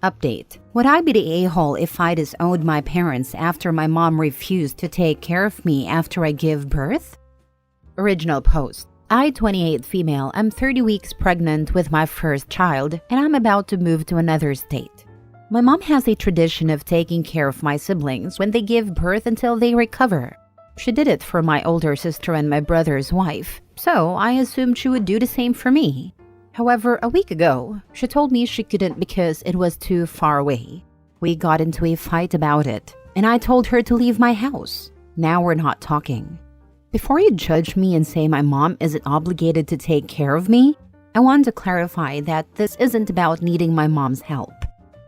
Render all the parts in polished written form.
Update. Would I be the a-hole if I disowned my parents after my mom refused to take care of me after I give birth? Original post. I, 28 female, am 30 weeks pregnant with my first child, and I'm about to move to another state. My mom has a tradition of taking care of my siblings when they give birth until they recover. She did it for my older sister and my brother's wife, so I assumed she would do the same for me. However, a week ago, she told me she couldn't because it was too far away. We got into a fight about it, and I told her to leave my house. Now we're not talking. Before you judge me and say my mom isn't obligated to take care of me, I want to clarify that this isn't about needing my mom's help.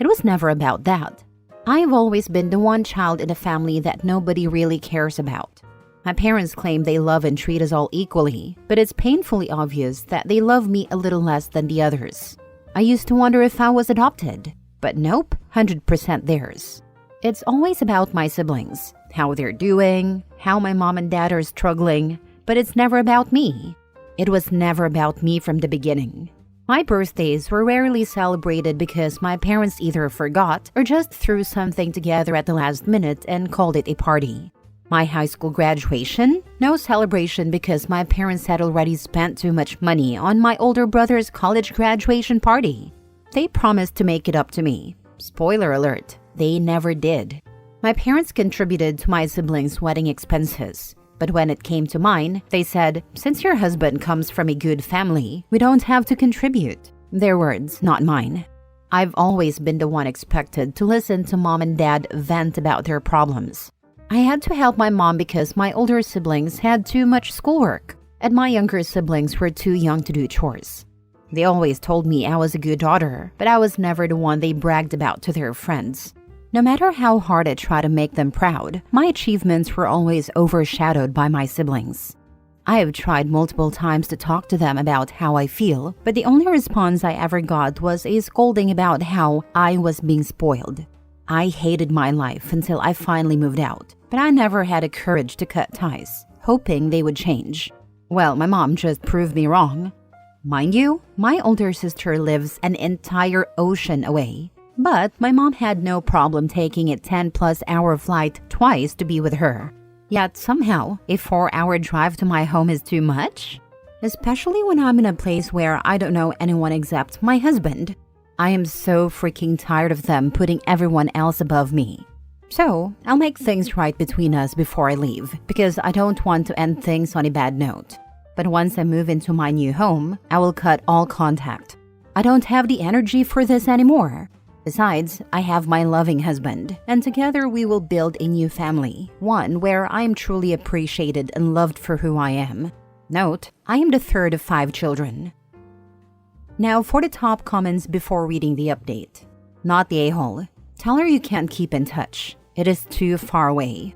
It was never about that. I've always been the one child in a family that nobody really cares about. My parents claim they love and treat us all equally, but it's painfully obvious that they love me a little less than the others. I used to wonder if I was adopted, but nope, 100% theirs. It's always about my siblings, how they're doing, how my mom and dad are struggling, but it's never about me. It was never about me from the beginning. My birthdays were rarely celebrated because my parents either forgot or just threw something together at the last minute and called it a party. My high school graduation? No celebration because my parents had already spent too much money on my older brother's college graduation party. They promised to make it up to me. Spoiler alert, they never did. My parents contributed to my siblings' wedding expenses, but when it came to mine, they said, "Since your husband comes from a good family, we don't have to contribute." Their words, not mine. I've always been the one expected to listen to mom and dad vent about their problems. I had to help my mom because my older siblings had too much schoolwork, and my younger siblings were too young to do chores. They always told me I was a good daughter, but I was never the one they bragged about to their friends. No matter how hard I tried to make them proud, my achievements were always overshadowed by my siblings. I have tried multiple times to talk to them about how I feel, but the only response I ever got was a scolding about how I was being spoiled. I hated my life until I finally moved out, but I never had the courage to cut ties, hoping they would change. Well, my mom just proved me wrong. Mind you, my older sister lives an entire ocean away, but my mom had no problem taking a 10-plus-hour flight twice to be with her. Yet somehow, a 4-hour drive to my home is too much? Especially when I'm in a place where I don't know anyone except my husband. I am so freaking tired of them putting everyone else above me. So, I'll make things right between us before I leave, because I don't want to end things on a bad note. But once I move into my new home, I will cut all contact. I don't have the energy for this anymore. Besides, I have my loving husband, and together we will build a new family, one where I am truly appreciated and loved for who I am. Note, I am the third of 5 children. Now for the top comments before reading the update. Not the a-hole. Tell her you can't keep in touch. It is too far away.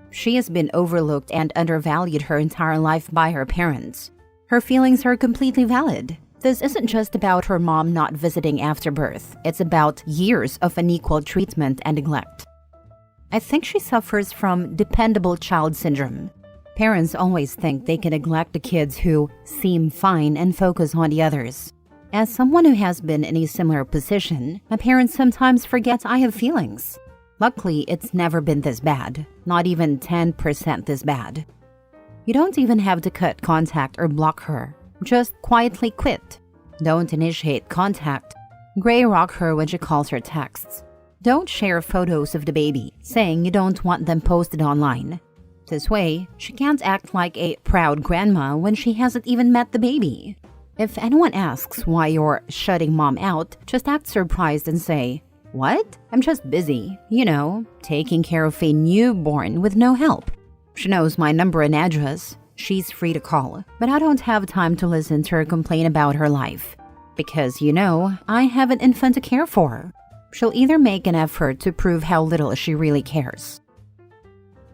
She has been overlooked and undervalued her entire life by her parents. Her feelings are completely valid. This isn't just about her mom not visiting after birth. It's about years of unequal treatment and neglect. I think she suffers from dependable child syndrome. Parents always think they can neglect the kids who seem fine and focus on the others. As someone who has been in a similar position, my parents sometimes forget I have feelings. Luckily, it's never been this bad, not even 10% this bad. You don't even have to cut contact or block her. Just quietly quit. Don't initiate contact. Gray rock her when she calls her texts. Don't share photos of the baby, saying you don't want them posted online. This way, she can't act like a proud grandma when she hasn't even met the baby. If anyone asks why you're shutting mom out, just act surprised and say, "What? I'm just busy, taking care of a newborn with no help." She knows my number and address. She's free to call, but I don't have time to listen to her complain about her life. Because, I have an infant to care for. She'll either make an effort to prove how little she really cares.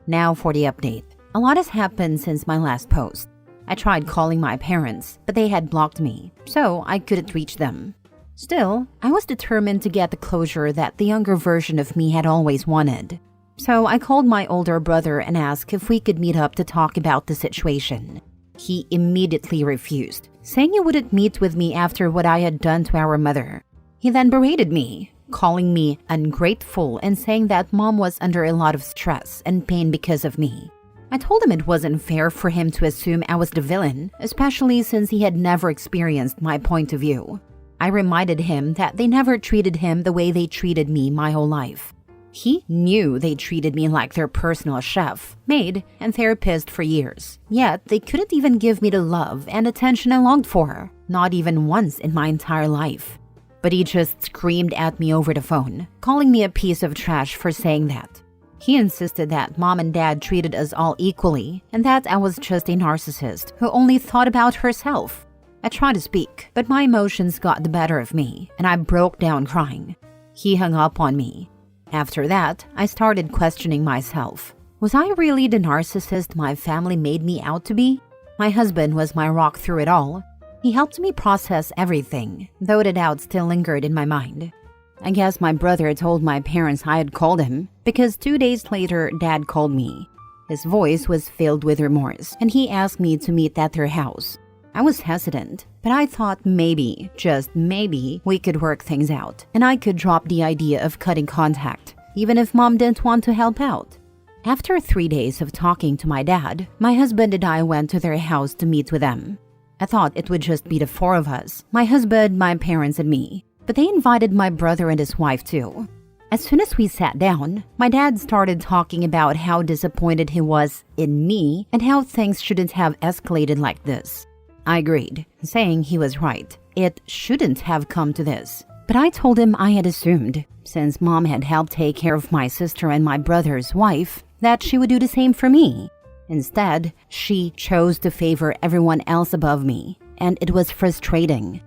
Now for the update. A lot has happened since my last post. I tried calling my parents, but they had blocked me, so I couldn't reach them. Still, I was determined to get the closure that the younger version of me had always wanted. So I called my older brother and asked if we could meet up to talk about the situation. He immediately refused, saying he wouldn't meet with me after what I had done to our mother. He then berated me. calling me ungrateful and saying that mom was under a lot of stress and pain because of me. I told him it wasn't fair for him to assume I was the villain, especially since he had never experienced my point of view. I reminded him that they never treated him the way they treated me my whole life. He knew they treated me like their personal chef, maid, and therapist for years. Yet, they couldn't even give me the love and attention I longed for, not even once in my entire life. But he just screamed at me over the phone, calling me a piece of trash for saying that. He insisted that mom and dad treated us all equally, and that I was just a narcissist who only thought about herself. I tried to speak, but my emotions got the better of me, and I broke down crying. He hung up on me. After that, I started questioning myself. Was I really the narcissist my family made me out to be? My husband was my rock through it all. He helped me process everything, though the doubt still lingered in my mind. I guess my brother told my parents I had called him, because 2 days later, Dad called me. His voice was filled with remorse, and he asked me to meet at their house. I was hesitant, but I thought maybe, just maybe, we could work things out, and I could drop the idea of cutting contact, even if mom didn't want to help out. After 3 days of talking to my dad, my husband and I went to their house to meet with them. I thought it would just be the 4 of us, my husband, my parents, and me. But they invited my brother and his wife too. As soon as we sat down, my dad started talking about how disappointed he was in me and how things shouldn't have escalated like this. I agreed, saying he was right. It shouldn't have come to this. But I told him I had assumed, since mom had helped take care of my sister and my brother's wife, that she would do the same for me. Instead, she chose to favor everyone else above me, and it was frustrating.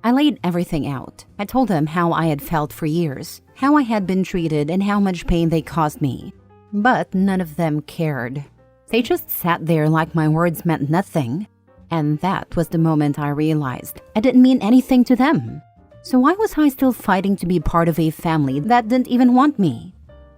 I laid everything out. I told them how I had felt for years, how I had been treated, and how much pain they caused me. But none of them cared. They just sat there like my words meant nothing. And that was the moment I realized I didn't mean anything to them. So why was I still fighting to be part of a family that didn't even want me?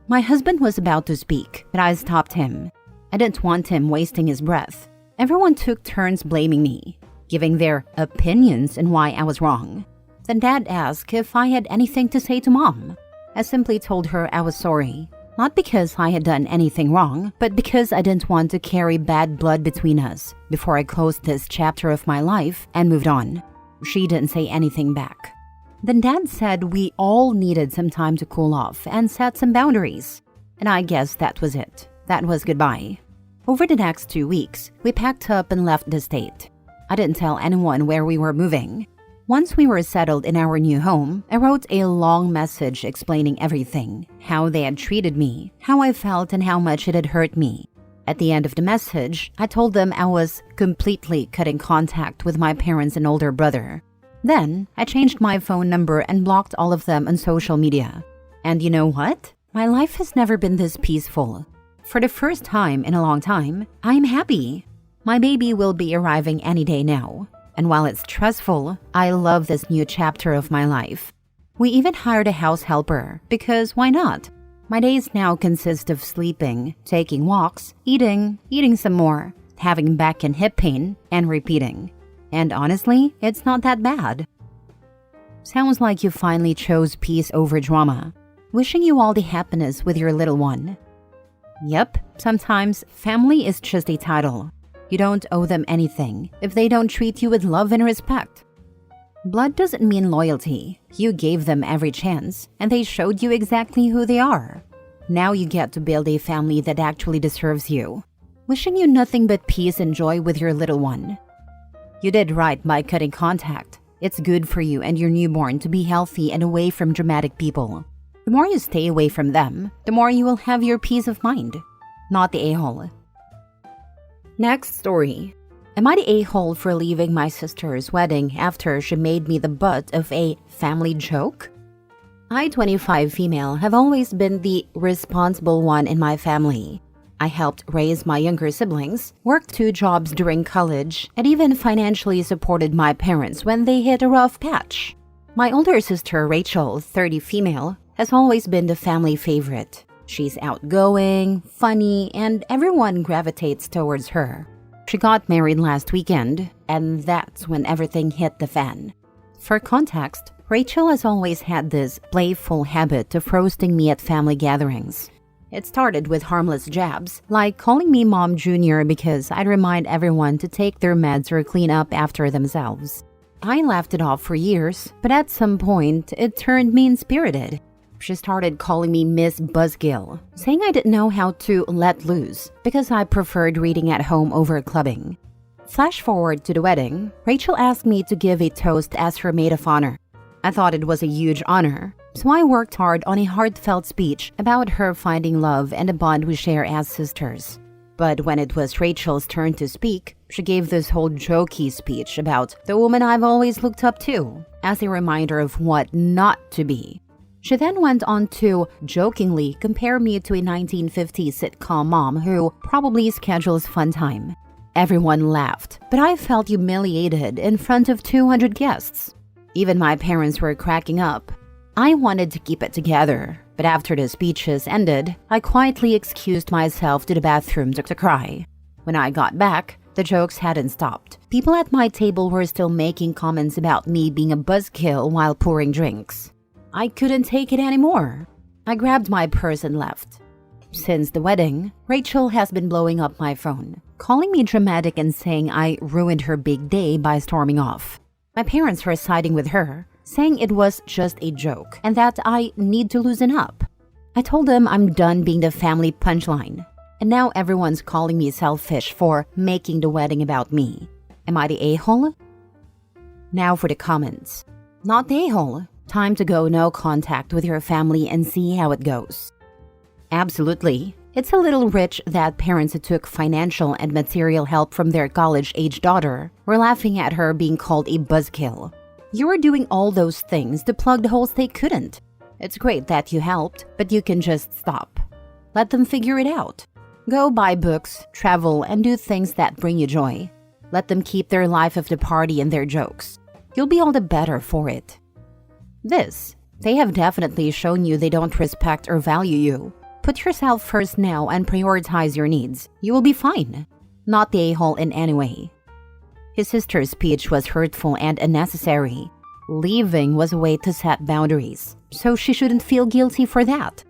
My husband was about to speak, but I stopped him. I didn't want him wasting his breath. Everyone took turns blaming me, giving their opinions on why I was wrong. Then Dad asked if I had anything to say to Mom. I simply told her I was sorry. Not because I had done anything wrong, but because I didn't want to carry bad blood between us before I closed this chapter of my life and moved on. She didn't say anything back. Then Dad said we all needed some time to cool off and set some boundaries. And I guess that was it. That was goodbye. Over the next 2 weeks, we packed up and left the state. I didn't tell anyone where we were moving. Once we were settled in our new home, I wrote a long message explaining everything, how they had treated me, how I felt, and how much it had hurt me. At the end of the message, I told them I was completely cutting contact with my parents and older brother. Then, I changed my phone number and blocked all of them on social media. And you know what? My life has never been this peaceful. For the first time in a long time, I'm happy. My baby will be arriving any day now. And while it's stressful, I love this new chapter of my life. We even hired a house helper, because why not? My days now consist of sleeping, taking walks, eating some more, having back and hip pain, and repeating. And honestly, it's not that bad. Sounds like you finally chose peace over drama. Wishing you all the happiness with your little one. Yep, sometimes family is just a title. You don't owe them anything if they don't treat you with love and respect. Blood doesn't mean loyalty. You gave them every chance, and they showed you exactly who they are. Now you get to build a family that actually deserves you. Wishing you nothing but peace and joy with your little one. You did right by cutting contact. It's good for you and your newborn to be healthy and away from dramatic people. The more you stay away from them, the more you will have your peace of mind. Not the a-hole. Next story. Am I the a-hole for leaving my sister's wedding after she made me the butt of a family joke? I, 25 female, have always been the responsible one in my family. I helped raise my younger siblings, worked 2 jobs during college, and even financially supported my parents when they hit a rough patch. My older sister, Rachel, 30 female, has always been the family favorite. She's outgoing, funny, and everyone gravitates towards her. She got married last weekend, and that's when everything hit the fan. For context, Rachel has always had this playful habit of roasting me at family gatherings. It started with harmless jabs, like calling me Mom Jr. because I'd remind everyone to take their meds or clean up after themselves. I laughed it off for years, but at some point, it turned mean-spirited. She started calling me Miss Buzzkill, saying I didn't know how to let loose because I preferred reading at home over clubbing. Flash forward to the wedding, Rachel asked me to give a toast as her maid of honor. I thought it was a huge honor, so I worked hard on a heartfelt speech about her finding love and the bond we share as sisters. But when it was Rachel's turn to speak, she gave this whole jokey speech about the woman I've always looked up to, as a reminder of what not to be. She then went on to jokingly compare me to a 1950s sitcom mom who probably schedules fun time. Everyone laughed, but I felt humiliated in front of 200 guests. Even my parents were cracking up. I wanted to keep it together, but after the speeches ended, I quietly excused myself to the bathroom to cry. When I got back, the jokes hadn't stopped. People at my table were still making comments about me being a buzzkill while pouring drinks. I couldn't take it anymore. I grabbed my purse and left. Since the wedding, Rachel has been blowing up my phone, calling me dramatic and saying I ruined her big day by storming off. My parents were siding with her, saying it was just a joke and that I need to loosen up. I told them I'm done being the family punchline, and now everyone's calling me selfish for making the wedding about me. Am I the a-hole? Now for the comments. Not the a-hole. Time to go no contact with your family and see how it goes. Absolutely. It's a little rich that parents who took financial and material help from their college-age daughter were laughing at her being called a buzzkill. You were doing all those things to plug the holes they couldn't. It's great that you helped, but you can just stop. Let them figure it out. Go buy books, travel, and do things that bring you joy. Let them keep their life of the party and their jokes. You'll be all the better for it. They have definitely shown you they don't respect or value you. Put yourself first now and prioritize your needs. You will be fine. Not the a-hole in any way. His sister's speech was hurtful and unnecessary. Leaving was a way to set boundaries, so she shouldn't feel guilty for that.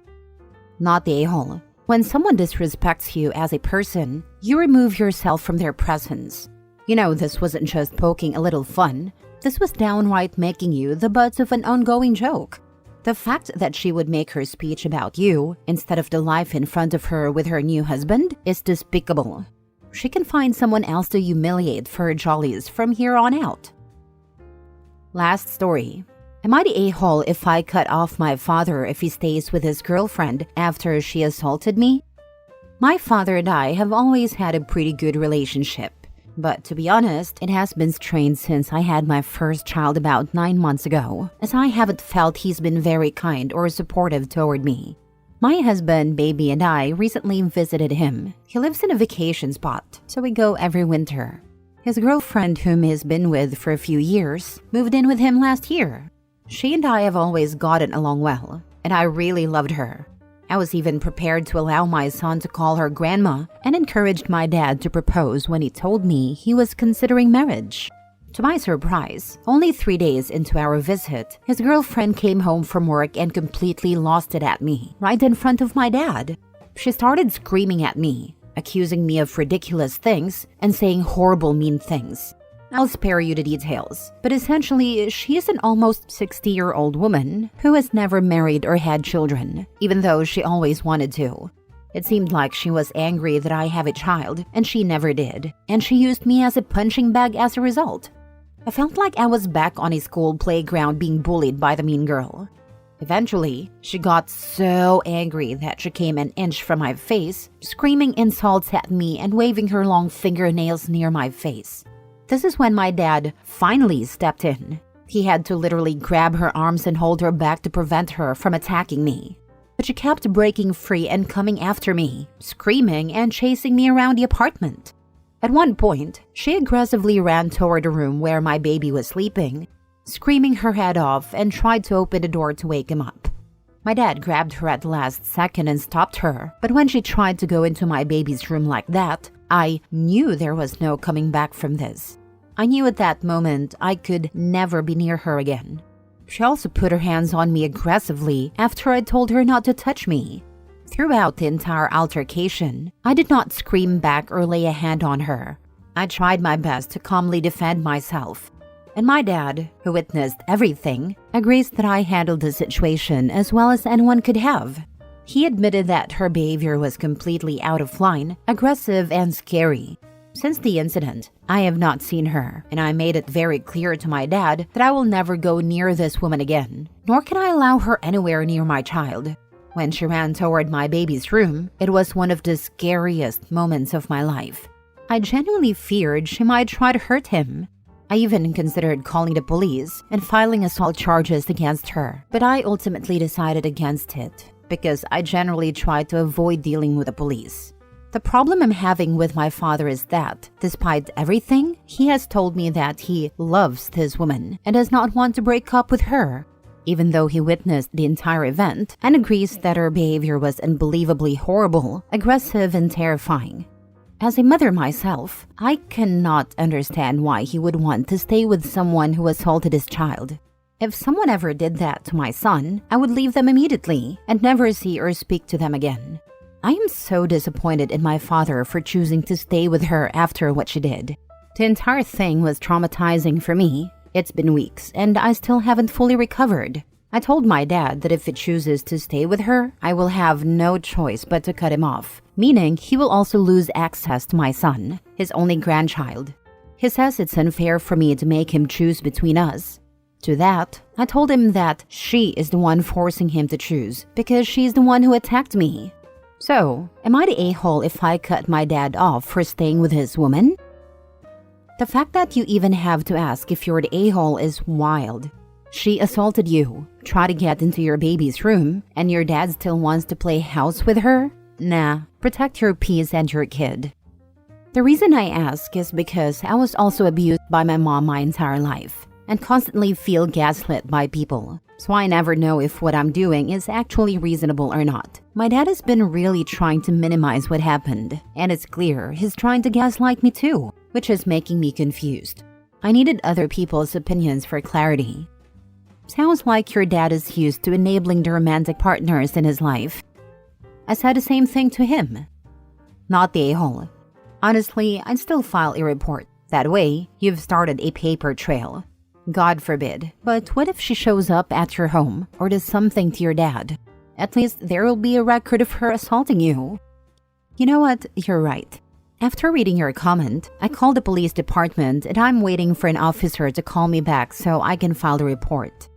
Not the a-hole. When someone disrespects you as a person, you remove yourself from their presence. You know, this wasn't just poking a little fun. This was downright making you the butt of an ongoing joke. The fact that she would make her speech about you instead of the life in front of her with her new husband is despicable. She can find someone else to humiliate for her jollies from here on out. Last story. Am I the a-hole if I cut off my father if he stays with his girlfriend after she assaulted me? My father and I have always had a pretty good relationship. But to be honest, it has been strained since I had my first child about 9 months ago, as I haven't felt he's been very kind or supportive toward me. My husband, baby, and I recently visited him. He lives in a vacation spot, so we go every winter. His girlfriend, whom he's been with for a few years, moved in with him last year. She and I have always gotten along well, and I really loved her. I was even prepared to allow my son to call her grandma and encouraged my dad to propose when he told me he was considering marriage. To my surprise, only 3 days into our visit, his girlfriend came home from work and completely lost it at me, right in front of my dad. She started screaming at me, accusing me of ridiculous things and saying horrible mean things. I'll spare you the details, but essentially, she is an almost 60-year-old woman who has never married or had children, even though she always wanted to. It seemed like she was angry that I have a child, and she never did, and she used me as a punching bag as a result. I felt like I was back on a school playground being bullied by the mean girl. Eventually, she got so angry that she came an inch from my face, screaming insults at me and waving her long fingernails near my face. This is when my dad finally stepped in. He had to literally grab her arms and hold her back to prevent her from attacking me. But she kept breaking free and coming after me, screaming and chasing me around the apartment. At one point, she aggressively ran toward the room where my baby was sleeping, screaming her head off and tried to open the door to wake him up. My dad grabbed her at the last second and stopped her, but when she tried to go into my baby's room like that, I knew there was no coming back from this. I knew at that moment I could never be near her again. She also put her hands on me aggressively after I told her not to touch me. Throughout the entire altercation, I did not scream back or lay a hand on her. I tried my best to calmly defend myself. And my dad, who witnessed everything, agrees that I handled the situation as well as anyone could have. He admitted that her behavior was completely out of line, aggressive, and scary. Since the incident, I have not seen her, and I made it very clear to my dad that I will never go near this woman again, nor can I allow her anywhere near my child. When she ran toward my baby's room, it was one of the scariest moments of my life. I genuinely feared she might try to hurt him. I even considered calling the police and filing assault charges against her, but I ultimately decided against it because I generally try to avoid dealing with the police. The problem I'm having with my father is that, despite everything, he has told me that he loves this woman and does not want to break up with her, even though he witnessed the entire event and agrees that her behavior was unbelievably horrible, aggressive, and terrifying. As a mother myself, I cannot understand why he would want to stay with someone who assaulted his child. If someone ever did that to my son, I would leave them immediately and never see or speak to them again. I am so disappointed in my father for choosing to stay with her after what she did. The entire thing was traumatizing for me. It's been weeks and I still haven't fully recovered. I told my dad that if he chooses to stay with her, I will have no choice but to cut him off, meaning he will also lose access to my son, his only grandchild. He says it's unfair for me to make him choose between us. To that, I told him that she is the one forcing him to choose because she's the one who attacked me. So, am I the a-hole if I cut my dad off for staying with his woman? The fact that you even have to ask if you're the a-hole is wild. She assaulted you, tried to get into your baby's room, and your dad still wants to play house with her? Nah, protect your peace and your kid. The reason I ask is because I was also abused by my mom my entire life and constantly feel gaslit by people, so I never know if what I'm doing is actually reasonable or not. My dad has been really trying to minimize what happened, and it's clear he's trying to gaslight me too, which is making me confused. I needed other people's opinions for clarity. Sounds like your dad is used to enabling the romantic partners in his life. I said the same thing to him. Not the a-hole. Honestly, I'd still file a report. That way, you've started a paper trail. God forbid, but what if she shows up at your home or does something to your dad? At least there will be a record of her assaulting you. You know what? You're right. After reading your comment, I called the police department and I'm waiting for an officer to call me back so I can file the report.